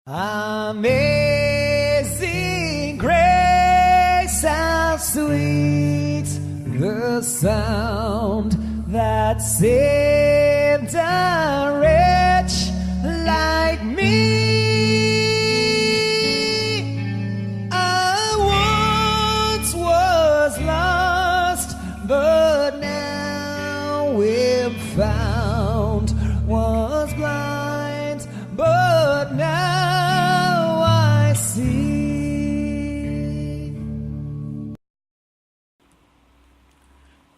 Amazing grace, how sweet the sound that saved a wretch like me. I once was lost, but now am found. Was blind, but now I see.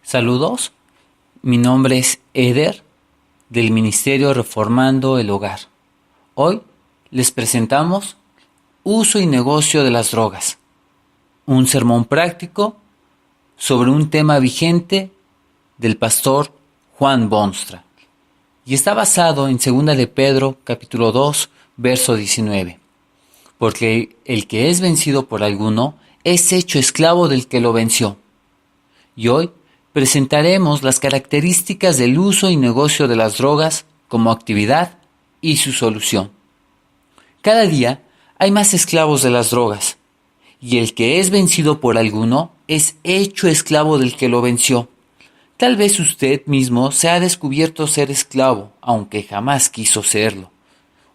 Saludos, mi nombre es Eder del Ministerio Reformando el Hogar. Hoy les presentamos Uso y negocio de las drogas, un sermón práctico sobre un tema vigente del pastor Juan Bonstra, y está basado en 2 de Pedro capítulo 2, verso 19. Porque el que es vencido por alguno es hecho esclavo del que lo venció. Y hoy presentaremos las características del uso y negocio de las drogas como actividad y su solución. Cada día hay más esclavos de las drogas, y el que es vencido por alguno es hecho esclavo del que lo venció. Tal vez usted mismo se ha descubierto ser esclavo, aunque jamás quiso serlo.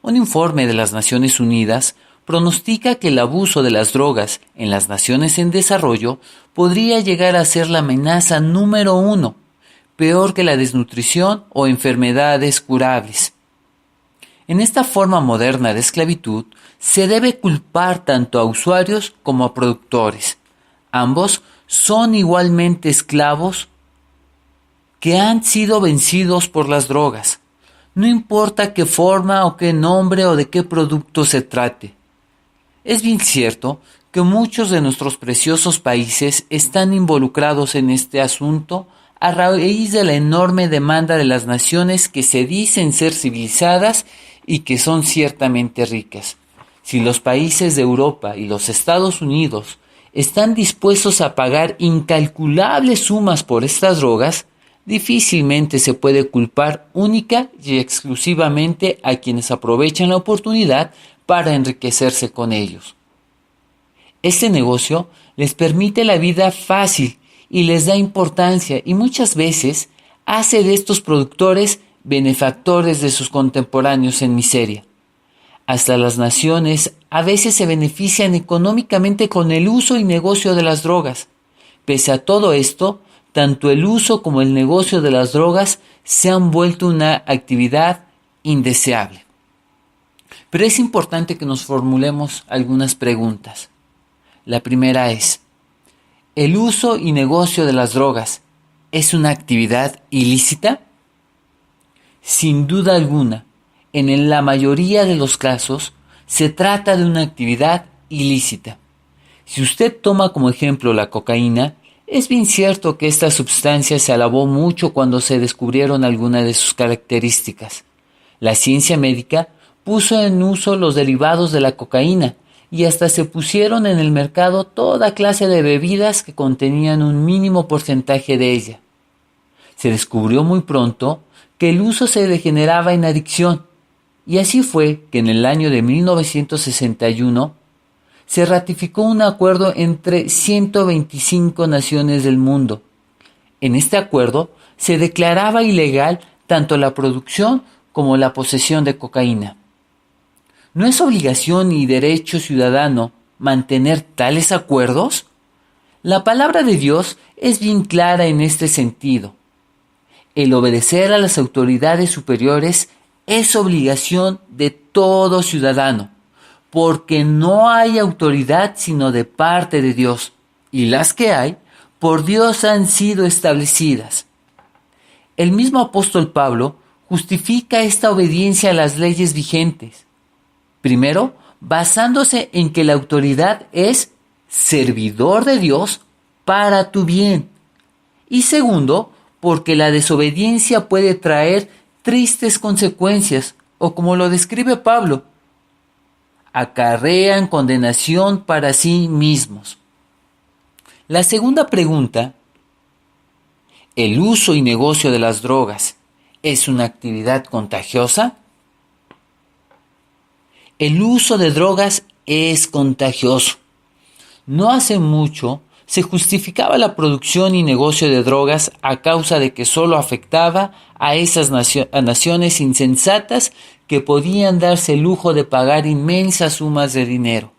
Un informe de las Naciones Unidas pronostica que el abuso de las drogas en las naciones en desarrollo podría llegar a ser la amenaza número 1, peor que la desnutrición o enfermedades curables. En esta forma moderna de esclavitud, se debe culpar tanto a usuarios como a productores. Ambos son igualmente esclavos que han sido vencidos por las drogas. No importa qué forma o qué nombre o de qué producto se trate. Es bien cierto que muchos de nuestros preciosos países están involucrados en este asunto a raíz de la enorme demanda de las naciones que se dicen ser civilizadas y que son ciertamente ricas. Si los países de Europa y los Estados Unidos están dispuestos a pagar incalculables sumas por estas drogas, difícilmente se puede culpar única y exclusivamente a quienes aprovechan la oportunidad para enriquecerse con ellos. Este negocio les permite la vida fácil y les da importancia, y muchas veces hace de estos productores benefactores de sus contemporáneos en miseria. Hasta las naciones a veces se benefician económicamente con el uso y negocio de las drogas. Pese a todo esto, tanto el uso como el negocio de las drogas se han vuelto una actividad indeseable. Pero es importante que nos formulemos algunas preguntas. La primera es, ¿el uso y negocio de las drogas es una actividad ilícita? Sin duda alguna, en la mayoría de los casos, se trata de una actividad ilícita. Si usted toma como ejemplo la cocaína, es bien cierto que esta sustancia se alabó mucho cuando se descubrieron algunas de sus características. La ciencia médica puso en uso los derivados de la cocaína y hasta se pusieron en el mercado toda clase de bebidas que contenían un mínimo porcentaje de ella. Se descubrió muy pronto que el uso se degeneraba en adicción, y así fue que en el año de 1961 se ratificó un acuerdo entre 125 naciones del mundo. En este acuerdo se declaraba ilegal tanto la producción como la posesión de cocaína. ¿No es obligación y derecho ciudadano mantener tales acuerdos? La palabra de Dios es bien clara en este sentido. El obedecer a las autoridades superiores es obligación de todo ciudadano, porque no hay autoridad sino de parte de Dios, y las que hay, por Dios han sido establecidas. El mismo apóstol Pablo justifica esta obediencia a las leyes vigentes. Primero, basándose en que la autoridad es servidor de Dios para tu bien. Y segundo, porque la desobediencia puede traer tristes consecuencias, o como lo describe Pablo, acarrean condenación para sí mismos. La segunda pregunta, ¿el uso y negocio de las drogas es una actividad contagiosa? El uso de drogas es contagioso. No hace mucho se justificaba la producción y negocio de drogas a causa de que solo afectaba a esas naciones insensatas que podían darse el lujo de pagar inmensas sumas de dinero.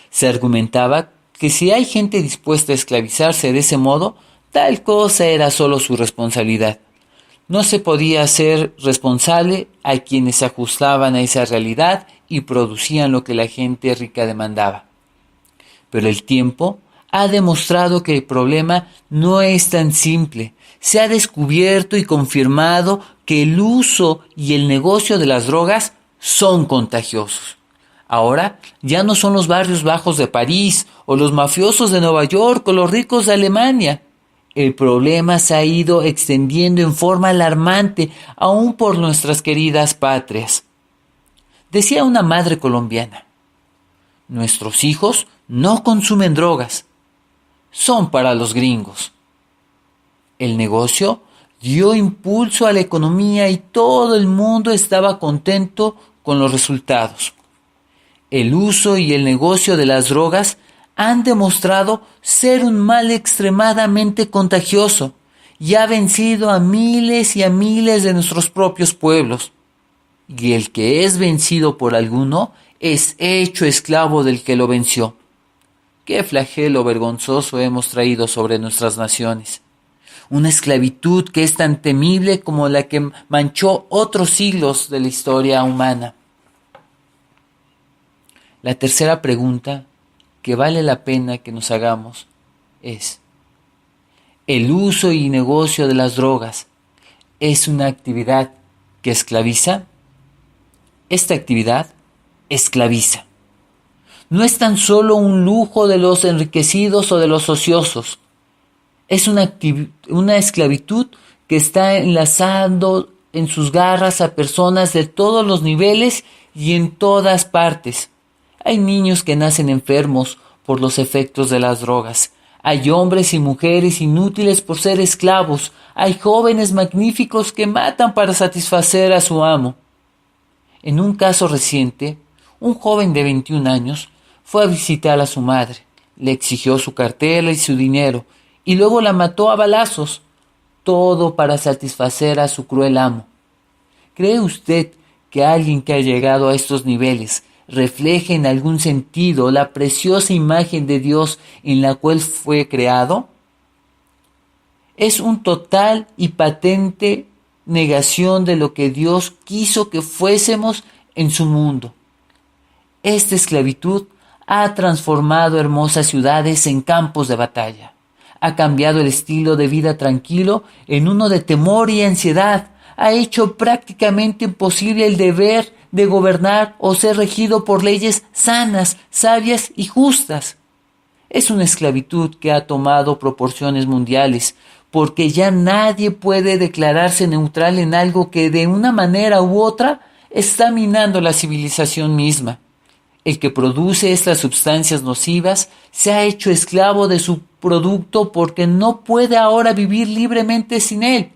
Se argumentaba que si hay gente dispuesta a esclavizarse de ese modo, tal cosa era solo su responsabilidad. No se podía hacer responsable a quienes se ajustaban a esa realidad y producían lo que la gente rica demandaba. Pero el tiempo ha demostrado que el problema no es tan simple. Se ha descubierto y confirmado que el uso y el negocio de las drogas son contagiosos. Ahora ya no son los barrios bajos de París o los mafiosos de Nueva York o los ricos de Alemania. El problema se ha ido extendiendo en forma alarmante aún por nuestras queridas patrias. Decía una madre colombiana: nuestros hijos no consumen drogas, son para los gringos. El negocio dio impulso a la economía y todo el mundo estaba contento con los resultados. El uso y el negocio de las drogas han demostrado ser un mal extremadamente contagioso y ha vencido a miles y a miles de nuestros propios pueblos. Y el que es vencido por alguno es hecho esclavo del que lo venció. Qué flagelo vergonzoso hemos traído sobre nuestras naciones. Una esclavitud que es tan temible como la que manchó otros siglos de la historia humana. La tercera pregunta que vale la pena que nos hagamos es: ¿el uso y negocio de las drogas es una actividad que esclaviza? Esta actividad esclaviza. No es tan solo un lujo de los enriquecidos o de los ociosos. Es una esclavitud que está enlazando en sus garras a personas de todos los niveles y en todas partes. Hay niños que nacen enfermos por los efectos de las drogas. Hay hombres y mujeres inútiles por ser esclavos. Hay jóvenes magníficos que matan para satisfacer a su amo. En un caso reciente, un joven de 21 años fue a visitar a su madre, le exigió su cartera y su dinero, y luego la mató a balazos, todo para satisfacer a su cruel amo. ¿Cree usted que alguien que ha llegado a estos niveles refleje en algún sentido la preciosa imagen de Dios en la cual fue creado? Es un total y patente negación de lo que Dios quiso que fuésemos en su mundo. Esta esclavitud ha transformado hermosas ciudades en campos de batalla. Ha cambiado el estilo de vida tranquilo en uno de temor y ansiedad. Ha hecho prácticamente imposible el deber de gobernar o ser regido por leyes sanas, sabias y justas. Es una esclavitud que ha tomado proporciones mundiales, porque ya nadie puede declararse neutral en algo que de una manera u otra está minando la civilización misma. El que produce estas sustancias nocivas se ha hecho esclavo de su producto porque no puede ahora vivir libremente sin él.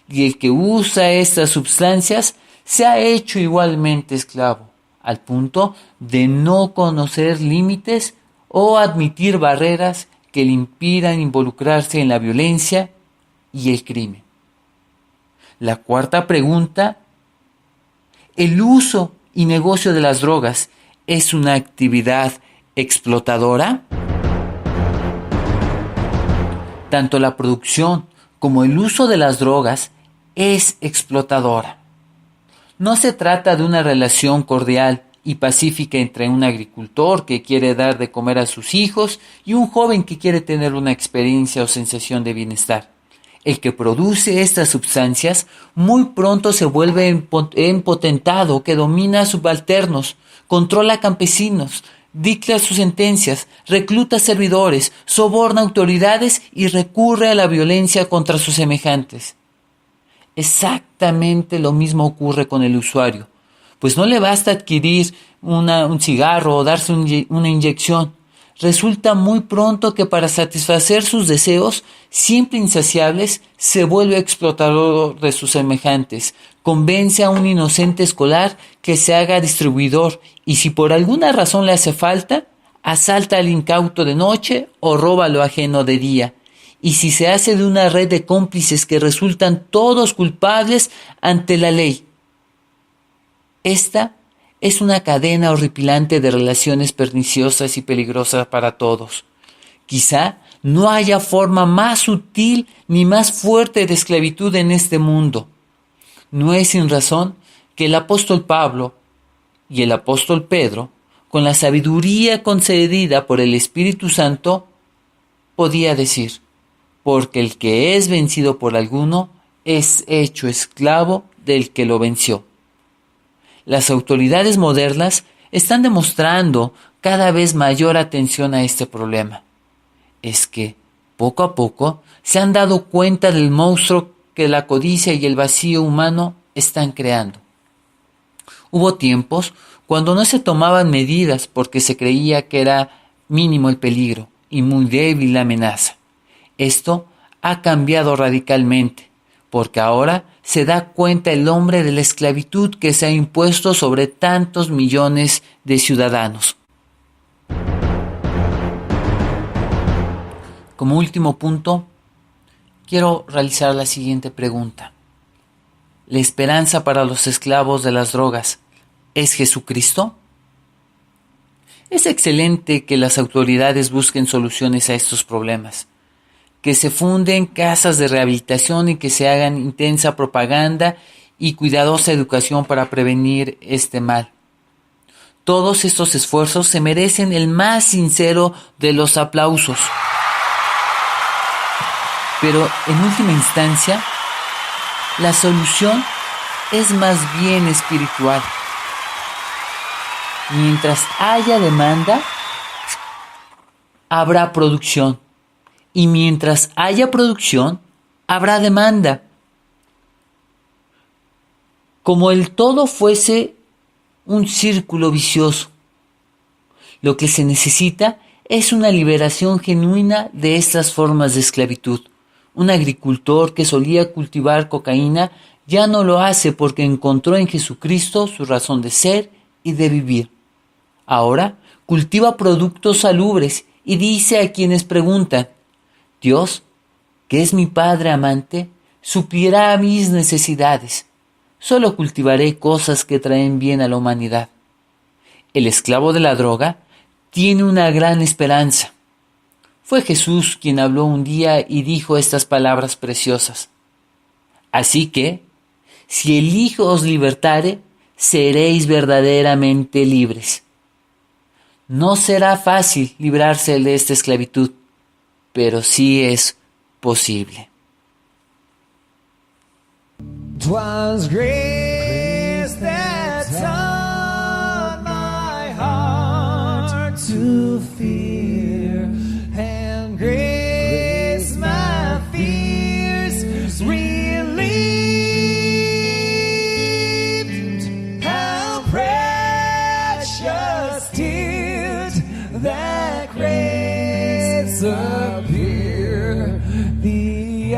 Y el que usa estas sustancias se ha hecho igualmente esclavo, al punto de no conocer límites o admitir barreras que le impidan involucrarse en la violencia y el crimen. La cuarta pregunta: ¿el uso y negocio de las drogas es una actividad explotadora? Tanto la producción como el uso de las drogas es explotadora. No se trata de una relación cordial y pacífica entre un agricultor que quiere dar de comer a sus hijos y un joven que quiere tener una experiencia o sensación de bienestar. El que produce estas sustancias muy pronto se vuelve empotentado, que domina a subalternos, controla campesinos, dicta sus sentencias, recluta servidores, soborna autoridades y recurre a la violencia contra sus semejantes. Exactamente lo mismo ocurre con el usuario, pues no le basta adquirir un cigarro o darse una inyección. Resulta muy pronto que para satisfacer sus deseos, siempre insaciables, se vuelve explotador de sus semejantes, convence a un inocente escolar que se haga distribuidor Y si por alguna razón le hace falta, asalta al incauto de noche o roba lo ajeno de día. Y si se hace de una red de cómplices que resultan todos culpables ante la ley. Esta es una cadena horripilante de relaciones perniciosas y peligrosas para todos. Quizá no haya forma más sutil ni más fuerte de esclavitud en este mundo. No es sin razón que el apóstol Pablo y el apóstol Pedro, con la sabiduría concedida por el Espíritu Santo, podía decir, porque el que es vencido por alguno es hecho esclavo del que lo venció. Las autoridades modernas están demostrando cada vez mayor atención a este problema. Es que, poco a poco, se han dado cuenta del monstruo que la codicia y el vacío humano están creando. Hubo tiempos cuando no se tomaban medidas porque se creía que era mínimo el peligro y muy débil la amenaza. Esto ha cambiado radicalmente, porque ahora se da cuenta el hombre de la esclavitud que se ha impuesto sobre tantos millones de ciudadanos. Como último punto, quiero realizar la siguiente pregunta. ¿La esperanza para los esclavos de las drogas es Jesucristo? Es excelente que las autoridades busquen soluciones a estos problemas, que se funden casas de rehabilitación y que se hagan intensa propaganda y cuidadosa educación para prevenir este mal. Todos estos esfuerzos se merecen el más sincero de los aplausos. Pero en última instancia, la solución es más bien espiritual. Mientras haya demanda, habrá producción. Y mientras haya producción, habrá demanda. Como el todo fuese un círculo vicioso. Lo que se necesita es una liberación genuina de estas formas de esclavitud. Un agricultor que solía cultivar cocaína ya no lo hace porque encontró en Jesucristo su razón de ser y de vivir. Ahora cultiva productos salubres y dice a quienes preguntan, Dios, que es mi Padre amante, suplirá mis necesidades. Solo cultivaré cosas que traen bien a la humanidad. El esclavo de la droga tiene una gran esperanza. Fue Jesús quien habló un día y dijo estas palabras preciosas. Así que, si el Hijo os libertare, seréis verdaderamente libres. No será fácil librarse de esta esclavitud, pero sí es posible. 'Twas grace that taught my heart to fear, and grace my fears relieved. How precious did that grace appear, the